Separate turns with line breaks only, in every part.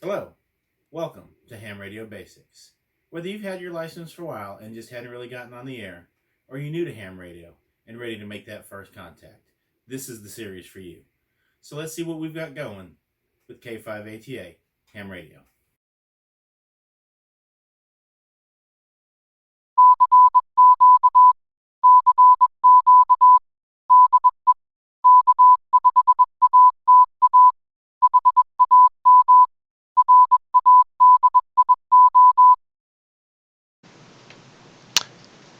Hello, welcome to Ham Radio Basics. Whether you've had your license for a while and just hadn't really gotten on the air, or you're new to ham radio and ready to make that first contact, this is the series for you. So let's see what we've got going with K5ATA Ham Radio.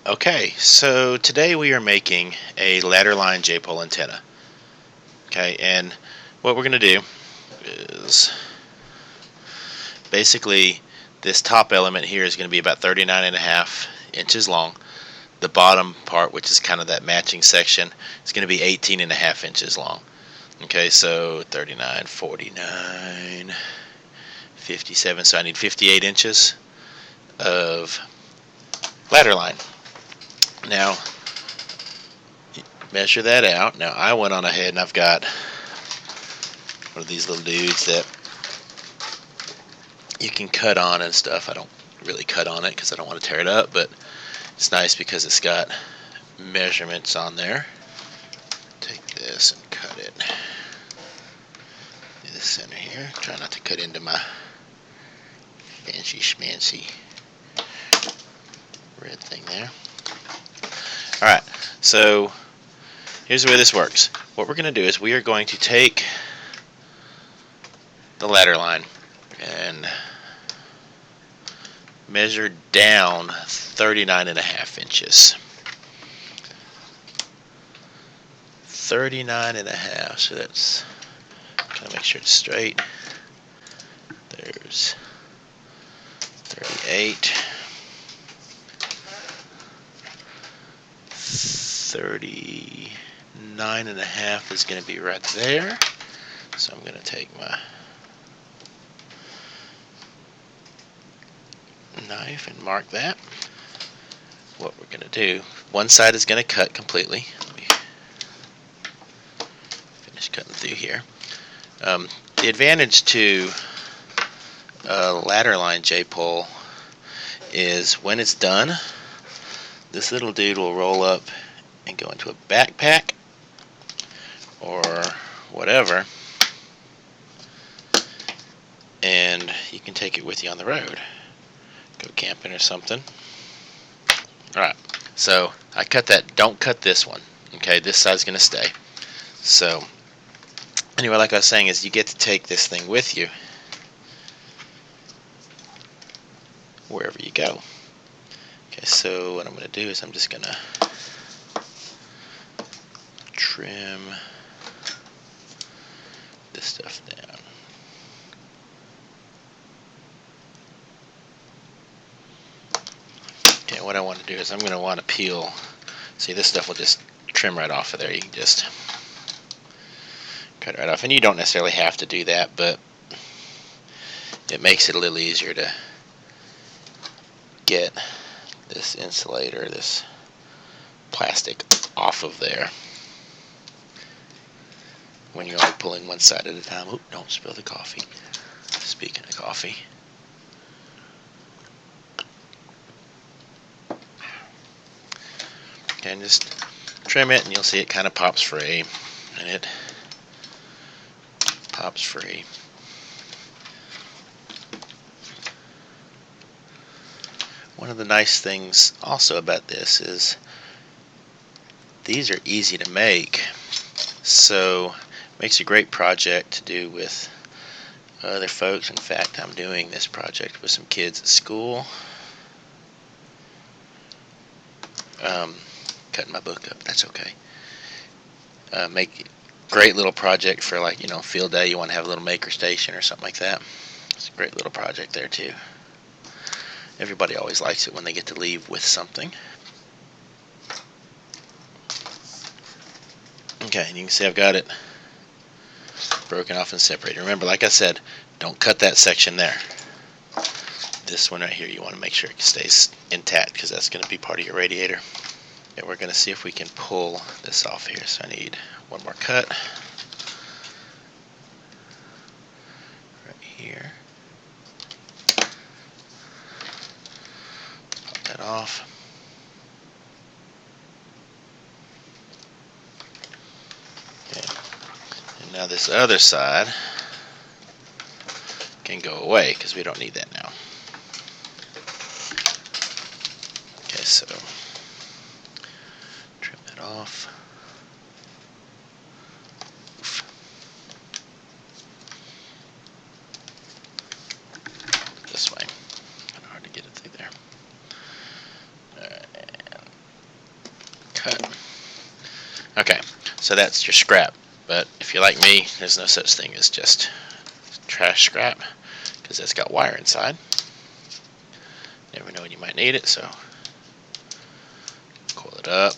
Okay, so today we are making a ladder line J-pole antenna. Okay, and what we're going to do is basically this top element here is going to be about 39.5 inches long. The bottom part, which is kind of that matching section, is going to be 18.5 inches long. Okay, so 39, 49, 57, so I need 58 inches of ladder line. Now, measure that out. Now, I went on ahead and I've got one of these little dudes that you can cut on and stuff. I don't really cut on it because I don't want to tear it up, but it's nice because it's got measurements on there. Take this and cut it in the center here. Try not to cut into my fancy schmancy red thing there. Alright, so here's the way this works. What we're going to do is we are going to take the ladder line and measure down 39.5 inches. 39.5, so that's, gotta make sure it's straight. There's 38. 39.5 is going to be right there. So I'm going to take my knife and mark that. What we're going to do, one side is going to cut completely. Let me finish cutting through here. The advantage to a ladder line J-pole is when it's done, this little dude will roll up and go into a backpack or whatever, and you can take it with you on the road. Go camping or something. Alright, so I cut that. Don't cut this one. Okay, this side's going to stay. So, anyway, like I was saying, is you get to take this thing with you wherever you go. Okay, so what I'm going to do is I'm just going to trim this stuff down. Okay, what I want to do is I'm going to want to peel. See, this stuff will just trim right off of there. You can just cut it right off. And you don't necessarily have to do that, but it makes it a little easier to get this insulator, this plastic off of there when you're only pulling one side at a time. Oop, don't spill the coffee. Speaking of coffee. Okay, and just trim it and you'll see it kind of pops free. And it pops free. One of the nice things also about this is these are easy to make, so it makes a great project to do with other folks. In fact, I'm doing this project with some kids at school. Cutting my book up, that's okay. Make great little project for, like, you know, field day. You want to have a little maker station or something like that. It's a great little project there too. Everybody always likes it when they get to leave with something. Okay, and you can see I've got it broken off and separated. Remember, like I said, don't cut that section there. This one right here, you want to make sure it stays intact because that's going to be part of your radiator. And we're going to see if we can pull this off here. So I need one more cut right here. off. Okay. And now this other side can go away because we don't need that now. Okay, so trim that off. This way. Kind of hard to get it through there. Alright, and cut. Okay, so that's your scrap. But if you're like me, there's no such thing as just trash scrap, because it's got wire inside. Never know when you might need it, so coil it up.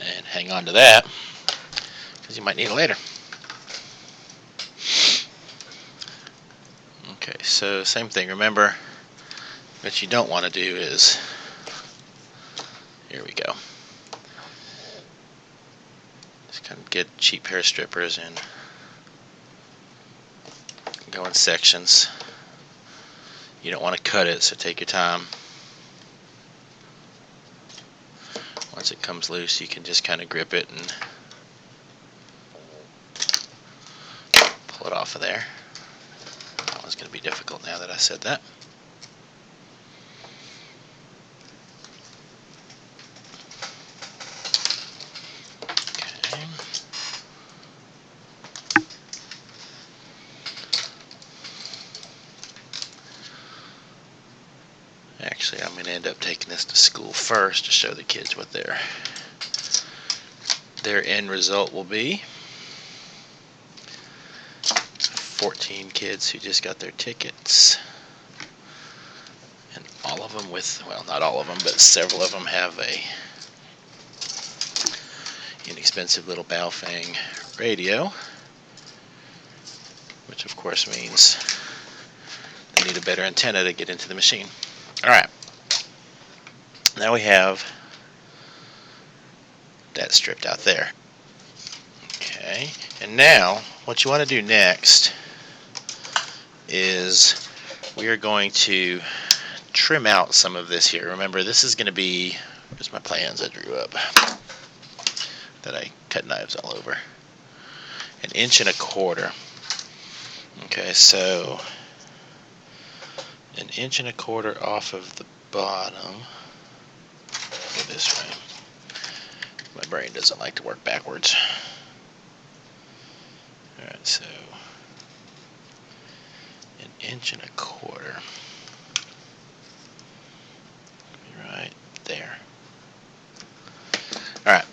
And hang on to that, because you might need it later. Okay, so same thing. Remember, what you don't want to do is, here we go. Just kind of get a cheap pair of strippers and go in sections. You don't want to cut it, so take your time. Once it comes loose, you can just kind of grip it and pull it off of there. That one's going to be difficult now that I said that. Okay. Actually, I'm going to end up taking this to school first to show the kids what their end result will be. 14 kids who just got their tickets. And all of them with, well, not all of them, but several of them have a inexpensive little Baofeng radio, which of course means they need a better antenna to get into the machine. Alright, now we have that stripped out there. Okay, and now what you want to do next is we are going to trim out some of this here. Remember, this is going to be, here's my plans I drew up that I cut knives all over. 1.25 inches. Okay, so 1.25 inches off of the bottom. Go this way. My brain doesn't like to work backwards. Alright, so 1.25 inches. Right there. Alright,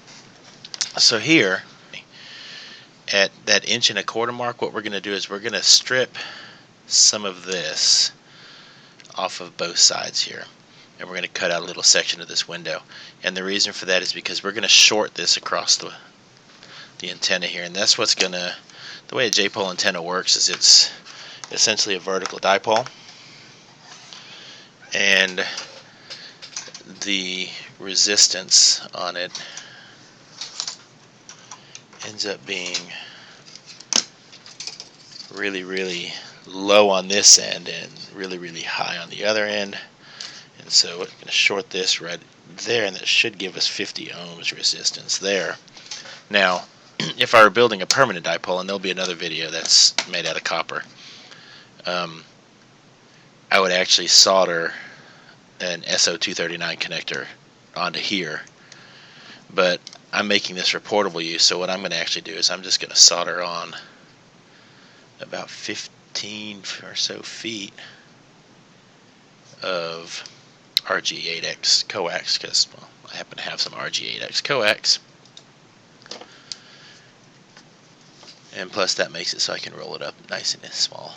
so here at that 1.25 inch mark, what we're going to do is we're going to strip some of this off of both sides here, and we're going to cut out a little section of this window. And the reason for that is because we're going to short this across the antenna here, and that's what's going to, the way a J-pole antenna works is it's essentially a vertical dipole, and the resistance on it ends up being really, really low on this end and really, really high on the other end. And so we're going to short this right there, and that should give us 50 ohms resistance there. Now, if I were building a permanent dipole, and there'll be another video that's made out of copper, I would actually solder an SO239 connector onto here. But I'm making this for portable use, so what I'm going to actually do is I'm just going to solder on about 15 or so feet of RG8X coax, because, well, I happen to have some RG8X coax, and plus that makes it so I can roll it up nice and small.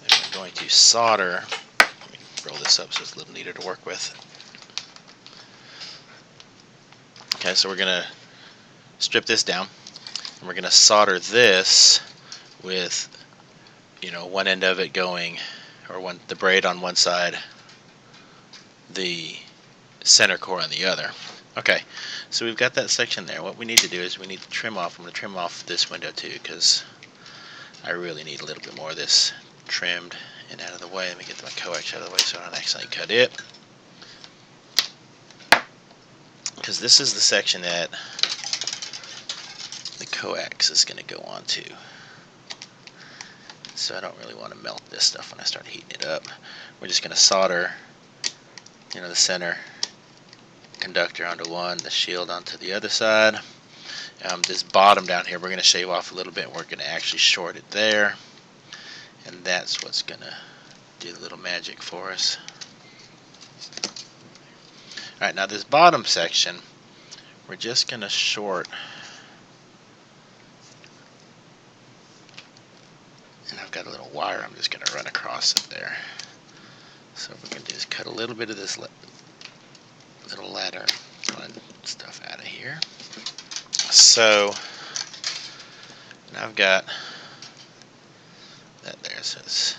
And we're going to solder, let me roll this up so it's a little neater to work with. Okay, so we're going to strip this down, and we're going to solder this with, you know, one end of it going, or the braid on one side, the center core on the other. Okay, so we've got that section there. What we need to do is we need to trim off. I'm going to trim off this window too, because I really need a little bit more of this trimmed and out of the way. Let me get my coax out of the way so I don't accidentally cut it. Because this is the section that the coax is going to go on to. So I don't really want to melt this stuff when I start heating it up. We're just going to solder, the center conductor onto one, the shield onto the other side. This bottom down here, we're going to shave off a little bit, and we're going to actually short it there. And that's what's going to do the little magic for us. Alright, now this bottom section, we're just going to short. And I've got a little wire I'm just going to run across it there. So what we're going to do is cut a little bit of this little ladder stuff out of here. So now I've got that there. So it's,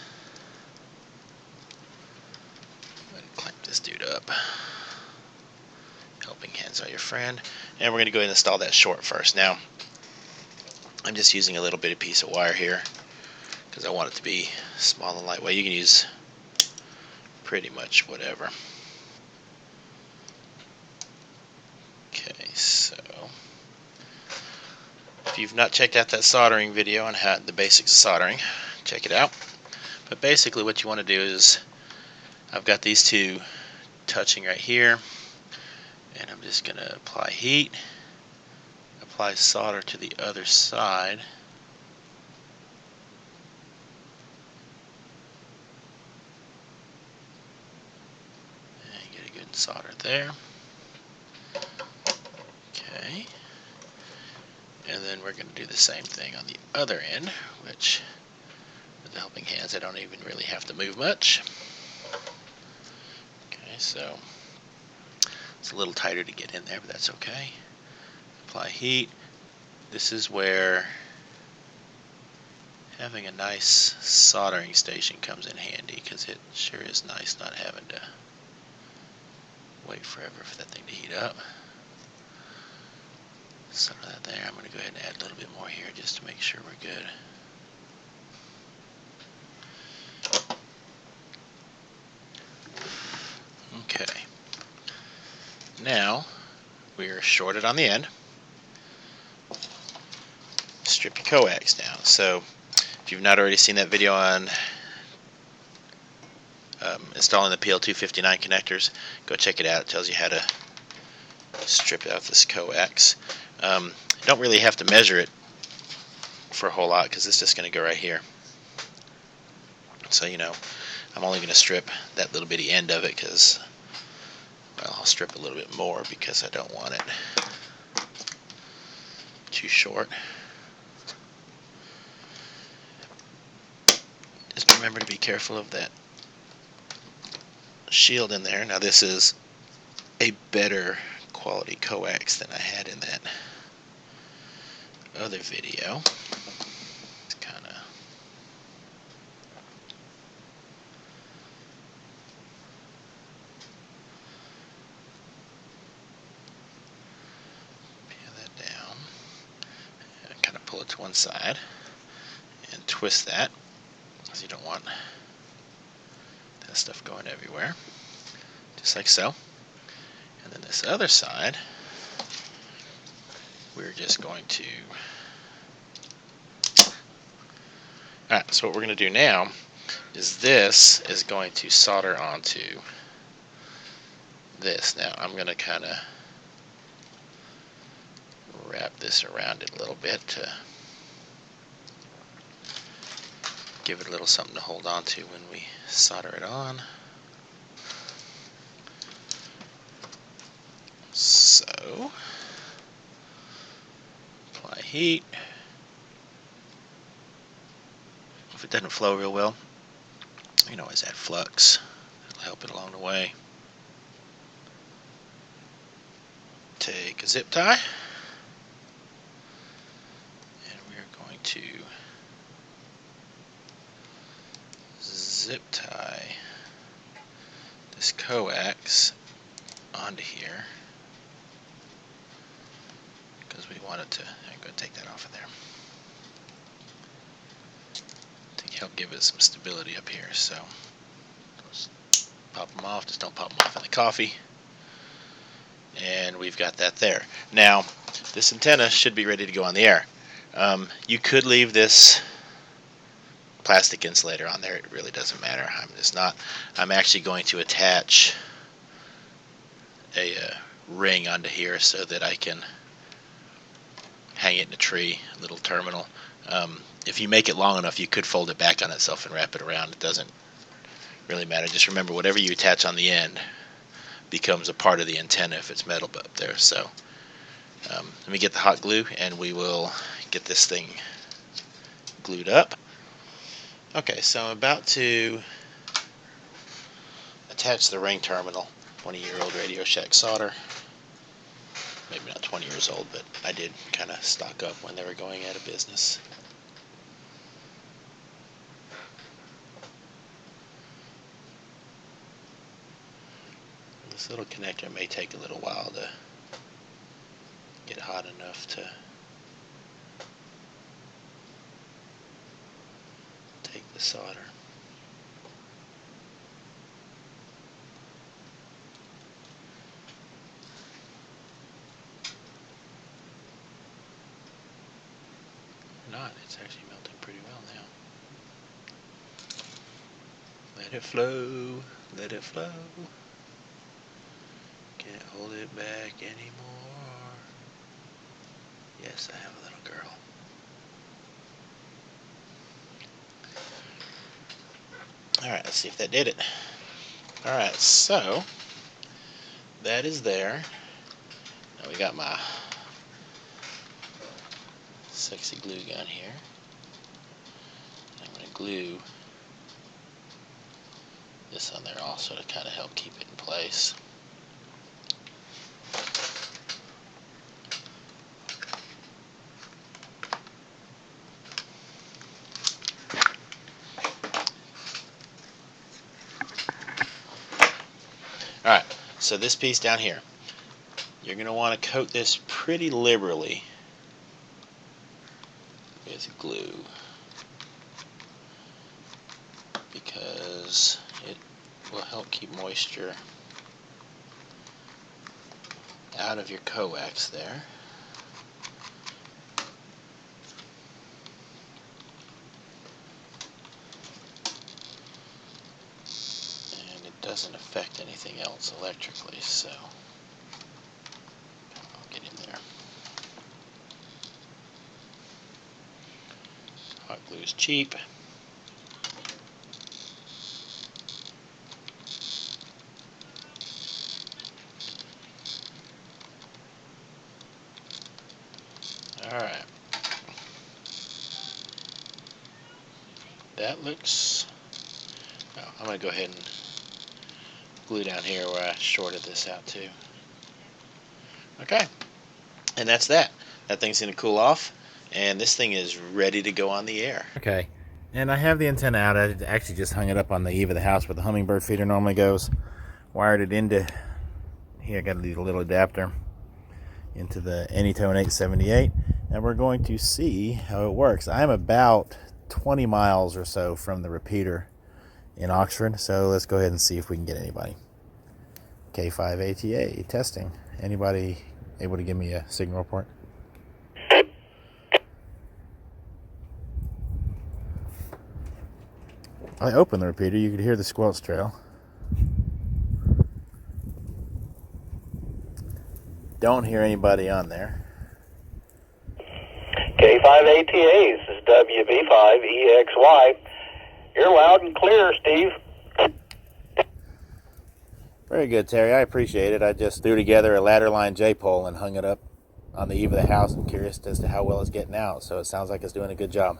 I'm going to clamp this dude up. Helping hands are your friend. And we're going to go ahead and install that short first. Now, I'm just using a little bitty piece of wire here because I want it to be small and lightweight. You can use pretty much whatever. Okay, so if you've not checked out that soldering video on how the basics of soldering, check it out. But basically what you want to do is, I've got these two touching right here, and I'm just going to apply heat, apply solder to the other side. And get a good solder there. Okay. And then we're going to do the same thing on the other end, which with the helping hands I don't even really have to move much. Okay, so it's a little tighter to get in there, but that's okay. Apply heat. This is where having a nice soldering station comes in handy, because it sure is nice not having to wait forever for that thing to heat up. Some of that there. I'm going to go ahead and add a little bit more here just to make sure we're good. Okay. Now we're shorted on the end. Strip your coax down. So if you've not already seen that video on installing the PL259 connectors, go check it out. It tells you how to strip out this coax. Don't really have to measure it for a whole lot because it's just going to go right here. So I'm only going to strip that little bitty end of it because, well, I'll strip a little bit more because I don't want it too short. Just remember to be careful of that shield in there. Now this is a better quality coax than I had in that other video. It's kind of peel that down and kind of pull it to one side and twist that, because you don't want that stuff going everywhere, just like so. And then this other side, we're just going to... Alright, so what we're going to do now is this is going to solder onto this. Now I'm going to kind of wrap this around it a little bit to give it a little something to hold on to when we solder it on. So, apply heat. If it doesn't flow real well, you can always add flux. It'll help it along the way. Take a zip tie, and we're going to zip tie this coax onto here, because we want it to... I'm going to take that off of there. Take help give it some stability up here. So let's pop them off. Just don't pop them off in the coffee. And we've got that there. Now, this antenna should be ready to go on the air. You could leave this plastic insulator on there. It really doesn't matter. I'm actually going to attach a ring onto here so that I can hang it in a tree, a little terminal. If you make it long enough, you could fold it back on itself and wrap it around. It doesn't really matter. Just remember, whatever you attach on the end becomes a part of the antenna if it's metal up there. So let me get the hot glue and we will get this thing glued up. Okay, so I'm about to attach the ring terminal. 20-year-old Radio Shack solder. Maybe not 20 years old, but I did kind of stock up when they were going out of business. This little connector may take a little while to get hot enough to take the solder. Not, it's actually melting pretty well now. Let it flow, let it flow. Can't hold it back anymore. Yes, I have a little girl. Alright, let's see if that did it. Alright, so that is there. Now we got my sexy glue gun here. I'm going to glue this on there also to kind of help keep it in place. Alright, so this piece down here, you're going to want to coat this pretty liberally with glue because it will help keep moisture out of your coax there. And it doesn't affect anything else electrically, so I'll get in there. Hot glue is cheap. Alright. That looks... Oh, I'm going to go ahead and glue down here where I shorted this out too. Okay. And that's that. That thing's going to cool off. And this thing is ready to go on the air.
Okay. And I have the antenna out. I actually just hung it up on the eave of the house where the hummingbird feeder normally goes. Wired it into... Here, I got a little adapter into the Anytone 878. And we're going to see how it works. I'm about 20 miles or so from the repeater in Oxford, so let's go ahead and see if we can get anybody. K5ATA testing. Anybody able to give me a signal report? I opened the repeater. You could hear the squelch trail. Don't hear anybody on there.
K5ATA, this is WB5EXY. You're loud and clear, Steve.
Very good, Terry. I appreciate it. I just threw together a ladder line J-pole and hung it up on the eve of the house. I'm curious as to how well it's getting out, so it sounds like it's doing a good job.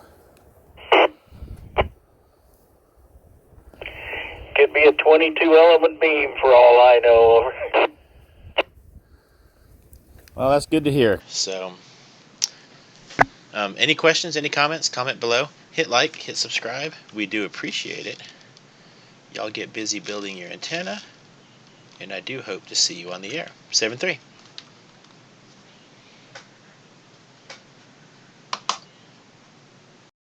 Could be a 22-element beam for all I know.
Well, that's good to hear.
So, any questions, any comments, comment below. Hit like, hit subscribe. We do appreciate it. Y'all get busy building your antenna, and I do hope to see you on the air. 7-3.